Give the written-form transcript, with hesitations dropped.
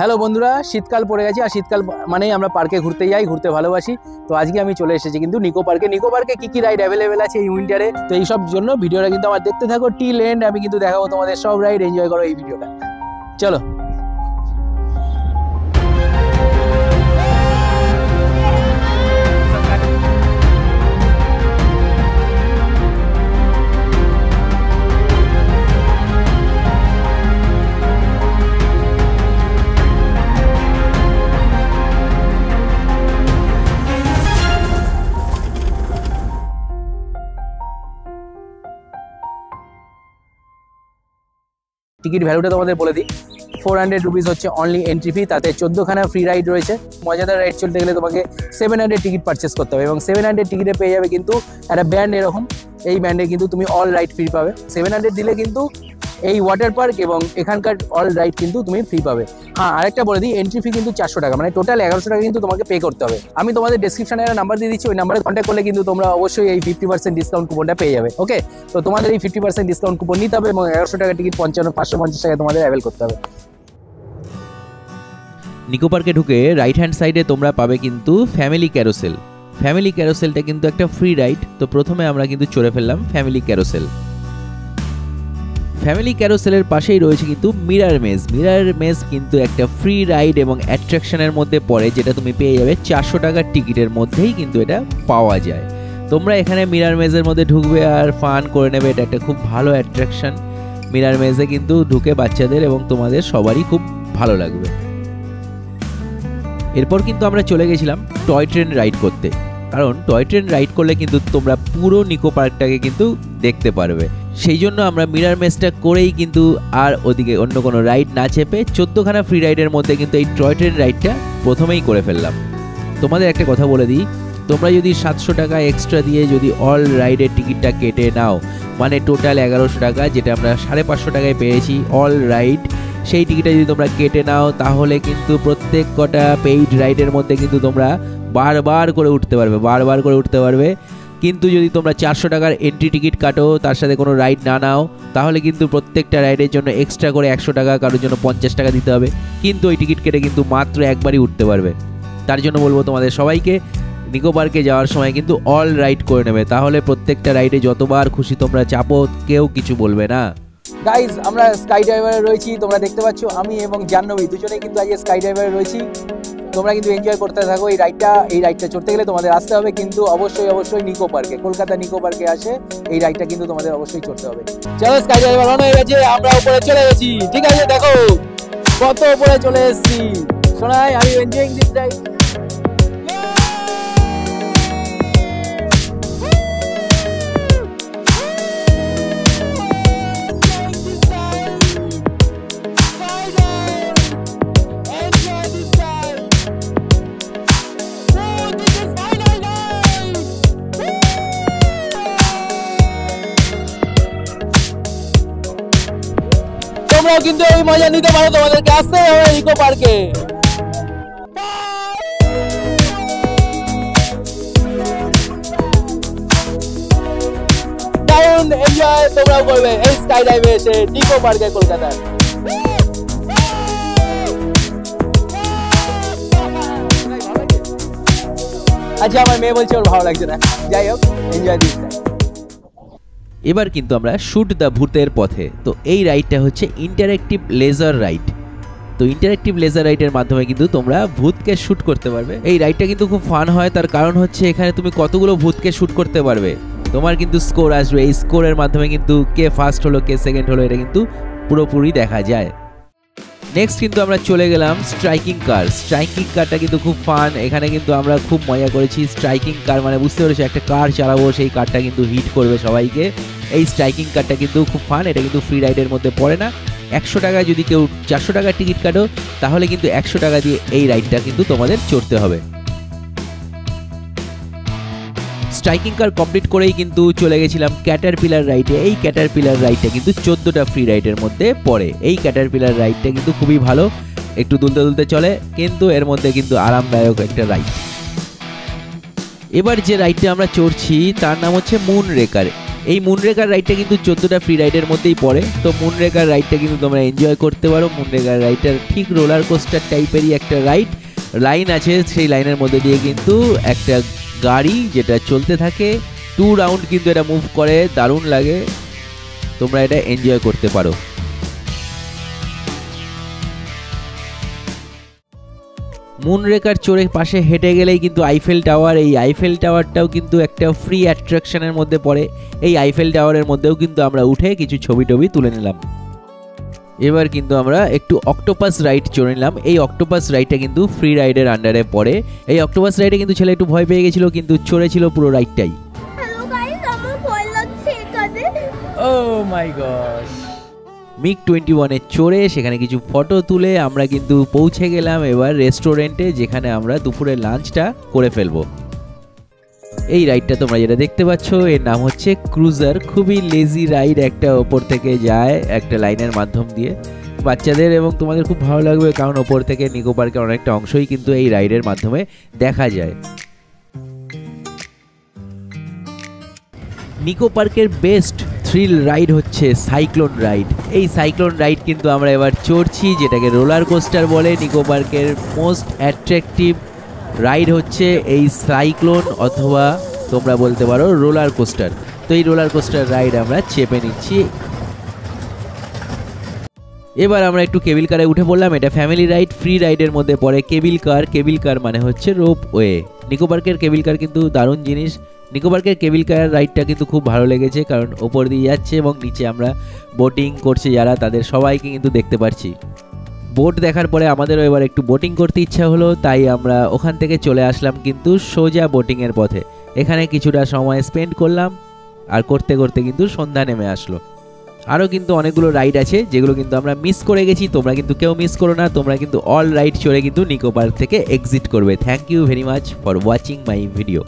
Hello বন্ধুরা, শীতকাল পড়ে গেছে আর শীতকাল মানেই আমরা পার্কে ঘুরতে যাই, ঘুরতে ভালোবাসি। তো আজকে আমি চলে এসেছি কিন্তু নিকো পার্কে কি কি রাইড অ্যাভেলেবেল আছে এই উইন্টারে। তো এই সব জন্য ভিডিওটা কিন্তু আমার দেখতে থাকো টিল এন্ড। আমি কিন্তু দেখাবো তোমাদের সব রাইড, এনজয় করো এই ভিডিওটা। চলো। টিকিট ভ্যালুটা তোমাদের বলে দিই, 400 রুপিস হচ্ছে অনলি এন্ট্রি ফি। তাতে 14খানা ফ্রি রাইড রয়েছে। মজাদার রাইড চলতে গেলে তোমাকে 700 টিকিট পারচেস করতে হবে এবং 700 টিকিটে পেয়ে যাবে কিন্তু একটা ব্যান্ড। এরকম এই ব্যান্ডে কিন্তু তুমি অল রাইড ফ্রি পাবে। 700 দিলে কিন্তু এই ওয়াটার পার্ক এবং এখানকার অল রাইড কিন্তু তুমি ফ্রি পাবে। হ্যাঁ, আরেকটা বলে দিই, এন্ট্রি ফি কিন্তু 400 টাকা, মানে টোটাল 1100 টাকা কিন্তু তোমাকে পে করতে হবে। আমি তোমাদের ডেসক্রিপশনে একটা নাম্বার দিয়ে দিচ্ছি, ওই নাম্বারে কন্ট্যাক্ট করলে কিন্তু তোমরা অবশ্যই এই 50% ডিসকাউন্ট কুপনটা পেয়ে যাবে। ওকে, তো তোমাদের এই 50% ডিসকাউন্ট কুপন নিতে হবে এবং 1100 টাকা টিকিট 550 টাকা তোমাদের অ্যাভেল করতে হবে। নিকো পার্কে ঢুকে রাইট হ্যান্ড সাইডে তোমরা পাবে কিন্তু ফ্যামিলি ক্যারোসেলটা কিন্তু একটা ফ্রি রাইড। তো প্রথমে আমরা কিন্তু চড়ে ফেললাম ফ্যামিলি ক্যারোসেলের পাশেই রয়েছে কিন্তু মিরার মেজ কিন্তু একটা ফ্রি রাইড এবং অ্যাট্রাকশনের মধ্যে পড়ে, যেটা তুমি পেয়ে যাবে 400 টাকার টিকিটের মধ্যেই কিন্তু এটা পাওয়া যায়। তোমরা এখানে মিরার মেজের মধ্যে ঢুকবে আর ফান করে নেবে। এটা একটা খুব ভালো অ্যাট্রাকশন। মিরার মেজে কিন্তু ঢুকে বাচ্চাদের এবং তোমাদের সবারই খুব ভালো লাগবে। এরপর কিন্তু আমরা চলে গেছিলাম টয় ট্রেন রাইড করতে, কারণ টয় ট্রেন রাইড করলে কিন্তু তোমরা পুরো নিকো পার্কটাকে কিন্তু দেখতে পারবে। সেই জন্য আমরা মিরার মেজটা করেই কিন্তু আর ওদিকে অন্য কোনো রাইড না চেপে 14খানা ফ্রি রাইডের মধ্যে কিন্তু এই টয় ট্রেন রাইডটা প্রথমেই করে ফেললাম। তোমাদের একটা কথা বলে দিই, তোমরা যদি 700 টাকা এক্সট্রা দিয়ে যদি অল রাইডের টিকিটটা কেটে নাও, মানে টোটাল 1100 টাকা, যেটা আমরা 550 টাকায় পেয়েছি অল রাইড, সেই টিকিটটা যদি তোমরা কেটে নাও তাহলে কিন্তু প্রত্যেক কটা পেইড রাইডের মধ্যে কিন্তু তোমরা বারবার করে উঠতে পারবে। কিন্তু যদি তোমরা 400 টাকার এন্ট্রি টিকিট কাটো, তার সাথে কোনো রাইড না নাও, তাহলে কিন্তু প্রত্যেকটা রাইডের জন্য এক্সট্রা করে 100 টাকা, কারোর জন্য 50 টাকা দিতে হবে। কিন্তু ওই টিকিট কেটে কিন্তু মাত্র একবারই উঠতে পারবে। তার জন্য বলবো তোমাদের সবাইকে নিকো পার্কে যাওয়ার সময় কিন্তু অল রাইড করে নেবে, তাহলে প্রত্যেকটা রাইডে যতবার খুশি তোমরা চাপো, কেউ কিছু বলবে না। গাইজ, আমরা স্কাই ড্রাইভারে রয়েছি, তোমরা দেখতে পাচ্ছ আমি এবং জাহ্নবী দুজনেই কিন্তু আজকে স্কাই ড্রাইভারে রয়েছি। তোমরা কিন্তু এনজয় করতে থাকো এই রাইডটা চড়তে গেলে তোমাদের আসতে হবে কিন্তু অবশ্যই নিকো পার্কে, কলকাতা নিকো পার্কে আসে এই রাইডটা কিন্তু তোমাদের অবশ্যই চড়তে হবে। চলো, স্কাই ড্রাইভার অন হয়ে গেছে, আমরা উপরে চলে গেছি। ঠিক আছে, দেখো কত উপরে চলে এসেছি। শোনাই, আমি এনজয়িং দিস রাইড। তোমরাও কিন্তু এই মজা নিতে পারো, তোমাদেরকে আসতে হবে নিকো পার্কে। দারুণ এনজয় তোমরাও করবে এই স্কাই ডাইভে এসে নিকো পার্কে কলকাতায়। আচ্ছা, আমার মেয়ে বলছে ওর ভালো লাগছে না, যাই হোক এনজয় দিস। এবার কিন্তু আমরা শুট দ্য ভূতের পথে। তো এই রাইডটা হচ্ছে ইন্টারেক্টিভ লেজার রাইড। তো ইন্টারেক্টিভ লেজার রাইডের মাধ্যমে কিন্তু তোমরা ভূতকে শ্যুট করতে পারবে। এই রাইডটা কিন্তু খুব ফান হয়, তার কারণ হচ্ছে এখানে তুমি কতগুলো ভূতকে শ্যুট করতে পারবে। তোমার কিন্তু স্কোর আসবে, এই স্কোরের মাধ্যমে কিন্তু কে ফার্স্ট হলো কে সেকেন্ড হলো এটা কিন্তু পুরোপুরি দেখা যায়। নেক্সট কিন্তু আমরা চলে গেলাম স্ট্রাইকিং কারটা কিন্তু খুব ফান। এখানে কিন্তু আমরা খুব মজা করেছি। স্ট্রাইকিং কার মানে বুঝতে পেরেছি, একটা কার চালাবো, সেই কারটা কিন্তু হিট করবে সবাইকে। এই স্ট্রাইকিং কারটা কিন্তু খুব ফান। এটা কিন্তু ফ্রি রাইডের মধ্যে পড়ে না। 100 টাকা যদি কেউ 400 টাকার টিকিট কাটো, তাহলে কিন্তু 100 টাকা দিয়ে এই রাইডটা কিন্তু তোমাদের চড়তে হবে। স্ট্রাইকিং কার কমপ্লিট করেই কিন্তু চলে গেছিলাম ক্যাটারপিলার রাইডে। এই ক্যাটারপিলার রাইডটা কিন্তু 14টা ফ্রি রাইডের মধ্যে পড়ে। এই ক্যাটারপিলার রাইডটা কিন্তু খুবই ভালো, একটু দুলতে চলে, কিন্তু এর মধ্যে কিন্তু আরামদায়ক একটা রাইড। এবার যে রাইডটা আমরা চড়ছি তার নাম হচ্ছে মুন রেকার। এই মুনরেগার রাইডটা কিন্তু 14টা ফ্রি রাইডের মধ্যেই পড়ে। তো মুনরেগার রাইডটা কিন্তু তোমরা এনজয় করতে পারো। মুনরেগার রাইডটা ঠিক রোলার কোস্টার টাইপেরই একটা রাইড, লাইন আছে, সেই লাইনের মধ্যে দিয়ে কিন্তু একটা গাড়ি যেটা চলতে থাকে, 2 রাউন্ড কিন্তু এটা মুভ করে, দারুণ লাগে, তোমরা এটা এনজয় করতে পারো। মুনরেকার চড়ে পাশে হেঁটে গেলেই কিন্তু আইফেল টাওয়ার, এই আইফেল টাওয়ারটাও কিন্তু একটা ফ্রি অ্যাট্রাকশনের মধ্যে পড়ে। এই আইফেল টাওয়ারের মধ্যেও কিন্তু আমরা উঠে কিছু ছবি টবি তুলে নিলাম। এবার কিন্তু আমরা একটু অক্টোপাস রাইড চড়ে নিলাম। এই অক্টোপাস রাইডটা কিন্তু ফ্রি রাইডের আন্ডারে পড়ে। এই অক্টোপাস রাইডে কিন্তু ছেলে একটু ভয় পেয়ে গেছিল, কিন্তু চড়েছিল পুরো রাইডটাই। হ্যালো গাইস, আমার ভয় লাগছে এখানে। ও মাই গড। মিগ 21-এ চড়ে সেখানে কিছু ফটো তুলে আমরা কিন্তু পৌঁছে গেলাম এবার রেস্টুরেন্টে, যেখানে আমরা দুপুরের লাঞ্চটা করে ফেলবো। এই রাইডটা তোমরা যেটা দেখতে পাচ্ছ এর নাম হচ্ছে ক্রুজার। খুবই লেজি রাইড, একটা ওপর থেকে যায় একটা লাইনের মাধ্যম দিয়ে। বাচ্চাদের এবং তোমাদের খুব ভালো লাগবে, কারণ ওপর থেকে নিকো পার্কের অনেকটা অংশই কিন্তু এই রাইডের মাধ্যমে দেখা যায়। নিকো পার্কের বেস্ট থ্রিল রাইড হচ্ছে সাইক্লোন রাইড। এই সাইক্লোন রাইড কিন্তু আমরা এবার চড়ছি, যেটাকে রোলার কোস্টার বলে। নিকো পার্কের মোস্ট অ্যাট্রাকটিভ রাইড হচ্ছে এই সাইক্লোন, অথবা তোমরা বলতে পারো রোলার কোস্টার। তো এই রোলার কোস্টার রাইড আমরা চেপে নিচ্ছি। এবার আমরা একটু কেবিল কারে উঠে পড়লাম। এটা ফ্যামিলি রাইড, ফ্রি রাইডের মধ্যে পড়ে কেবিল কার। কেবিল কার মানে হচ্ছে রোপ ওয়ে। নিকো পার্কের কেবিল কার কিন্তু দারুণ জিনিস। নিকো পার্কের কেবিল কার রাইডটা কিন্তু খুব ভালো লেগেছে, কারণ ওপর দিয়ে যাচ্ছে এবং নিচে আমরা বোটিং করছে যারা, তাদের সবাইকে কিন্তু দেখতে পাচ্ছি। বোট দেখার পরে আমাদেরও এবার একটু বোটিং করতে ইচ্ছা হলো, তাই আমরা ওখান থেকে চলে আসলাম কিন্তু সোজা বোটিংয়ের পথে। এখানে কিছুটা সময় স্পেন্ড করলাম, আর করতে করতে কিন্তু সন্ধ্যা নেমে আসলো। আরও কিন্তু অনেকগুলো রাইড আছে যেগুলো কিন্তু আমরা মিস করে গেছি। তোমরা কিন্তু কেউ মিস করো না, তোমরা কিন্তু অল রাইড চড়ে কিন্তু নিকো পার্ক থেকে এক্সিট করবে। Thank you very much for watching my video.